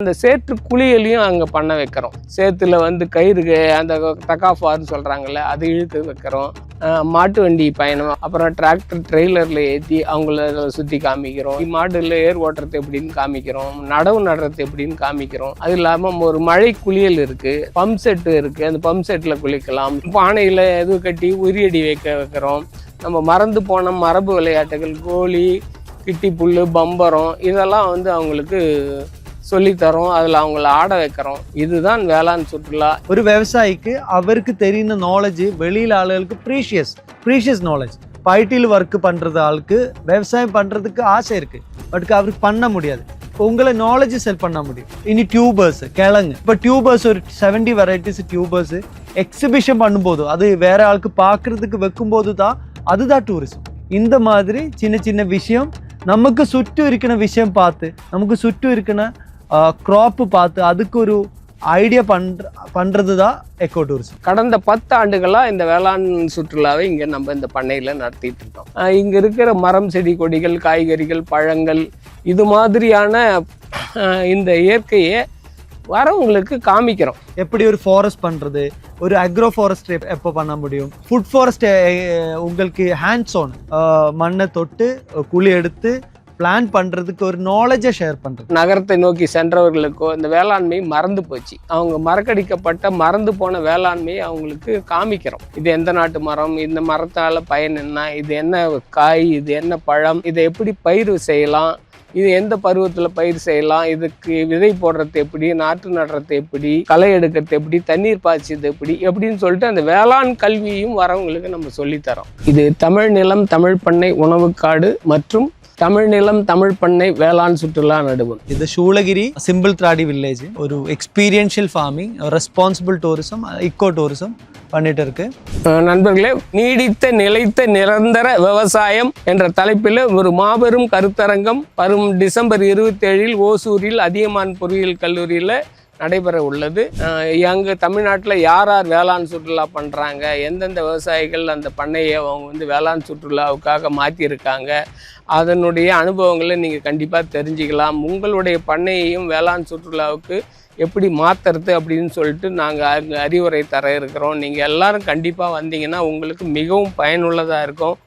அந்த சேற்று குளியலையும் அங்கே பண்ண வைக்கிறோம். சேத்துல வந்து கயிறு அந்த தக்காஃபார்னு சொல்கிறாங்கல்ல, அது இழுத்து வைக்கிறோம். மாட்டு வண்டி பயணம், அப்புறம் டிராக்டர் ட்ரெய்லரில் ஏற்றி அவங்கள சுற்றி காமிக்கிறோம். மாடுல ஏர் ஓட்டுறது எப்படின்னு காமிக்கிறோம், நடவு நடுறது எப்படின்னு காமிக்கிறோம். அது இல்லாமல் ஒரு மழை குளியல் இருக்குது, பம்ப் செட்டு இருக்குது, அந்த பம்ப் செட்டில் குளிக்கலாம். பானையில் எது கட்டி உரியடி வைக்கிறோம். நம்ம மறந்து போன மரபு விளையாட்டுகள், கோலி, கிட்டி புல், பம்பரம், இதெல்லாம் வந்து அவங்களுக்கு சொல்லித்தரோம். அதில் அவங்கள ஆட வைக்கிறோம். இதுதான் வேளாண் சுற்றுலா. ஒரு விவசாயிக்கு அவருக்கு தெரியுன நாலேஜ் வெளியில் ஆளுகளுக்கு ப்ரீஷியஸ் நாலேஜ். ஐடியில் ஒர்க் பண்ணுறது ஆளுக்கு விவசாயம் பண்ணுறதுக்கு ஆசை இருக்குது, பட் அவருக்கு பண்ண முடியாது. இப்போ உங்களை நாலேஜ் செல் பண்ண முடியும். இனி டியூபர்ஸ், கிழங்கு, இப்போ டியூபர்ஸ் ஒரு 70 வெரைட்டிஸ் டியூபர்ஸ் எக்ஸிபிஷன் பண்ணும்போது அது வேற ஆளுக்கு பார்க்கறதுக்கு வைக்கும்போது தான் அதுதான் டூரிசம். இந்த மாதிரி சின்ன சின்ன விஷயம் நமக்கு சுற்று இருக்கிற விஷயம் பார்த்து, நமக்கு சுற்று இருக்கிற க்ராப்பு பார்த்து அதுக்கு ஒரு ஐடியா பண்ணுறது தான் எக்கோ டூரிசம். கடந்த 10 ஆண்டுகளாக இந்த வேளாண் சுற்றுலாவை இங்கே நம்ம இந்த பண்ணையில் நடத்திட்டு இருக்கோம். இங்கே இருக்கிற மரம், செடி, கொடிகள், காய்கறிகள், பழங்கள், இது மாதிரியான இந்த இயற்கையை வரவங்களுக்கு காமிக்கிறோம். எப்படி ஒரு ஃபாரஸ்ட் பண்ணுறது, ஒரு அக்ரோ ஃபாரஸ்ட் எப்போ பண்ண முடியும், ஃபுட் ஃபாரஸ்ட் உங்களுக்கு ஹேண்ட்ஸ் ஆன் மண்ணை தொட்டு குழி எடுத்து பிளான் பண்ணுறதுக்கு ஒரு நாலேஜை ஷேர் பண்ணுறது. நகரத்தை நோக்கி சென்றவர்களுக்கோ இந்த வேளாண்மை மறந்து போச்சு. அவங்க மறக்கடிக்கப்பட்ட மறந்து போன வேளாண்மையை அவங்களுக்கு காமிக்கிறோம். இது எந்த நாட்டு மரம், இந்த மரத்தால் பயன் என்ன, இது என்ன காய், இது என்ன பழம், இதை எப்படி பயிர் செய்யலாம், இது எந்த பருவத்தில் பயிர் செய்யலாம், இதுக்கு விதை போடுறது எப்படி, நாற்று நடுறது எப்படி, களை எடுக்கிறது எப்படி, தண்ணீர் பாய்ச்சது எப்படின்னு சொல்லிட்டு அந்த வேளாண் கல்வியும் வரவங்களுக்கு நம்ம சொல்லித்தரோம். இது தமிழ் நிலம் தமிழ் பண்ணை உணவுக்காடு மற்றும் தமிழ் நிலம் தமிழ் பண்ணை வேளாண் சுற்றுலா நடுவம். இது சூளகிரி சிம்பிள் திராடி வில்லேஜ். ஒரு experiential farming, responsible tourism, eco tourism பண்ணிட்டு இருக்கு. நண்பர்களே, நீடித்த நிலைத்த நிரந்தர விவசாயம் என்ற தலைப்பில் ஒரு மாபெரும் கருத்தரங்கம் வரும் டிசம்பர் 27 ஓசூரில் அதியமான் பொறியியல் கல்லூரியில் நடைபெற உள்ளது. அங்கே தமிழ்நாட்டில் யார் யார் வேளாண் சுற்றுலா பண்ணுறாங்க, எந்தெந்த விவசாயிகள் அந்த பண்ணையை அவங்க வந்து வேளாண் சுற்றுலாவுக்காக மாற்றியிருக்காங்க, அதனுடைய அனுபவங்களை நீங்கள் கண்டிப்பாக தெரிஞ்சுக்கலாம். உங்களுடைய பண்ணையையும் வேளாண் சுற்றுலாவுக்கு எப்படி மாற்றுறது அப்படின்னு சொல்லிட்டு நாங்கள் அங்கே அறிவுரை தர இருக்கிறோம். நீங்கள் எல்லோரும் கண்டிப்பாக வந்தீங்கன்னா உங்களுக்கு மிகவும் பயனுள்ளதாக இருக்கும்.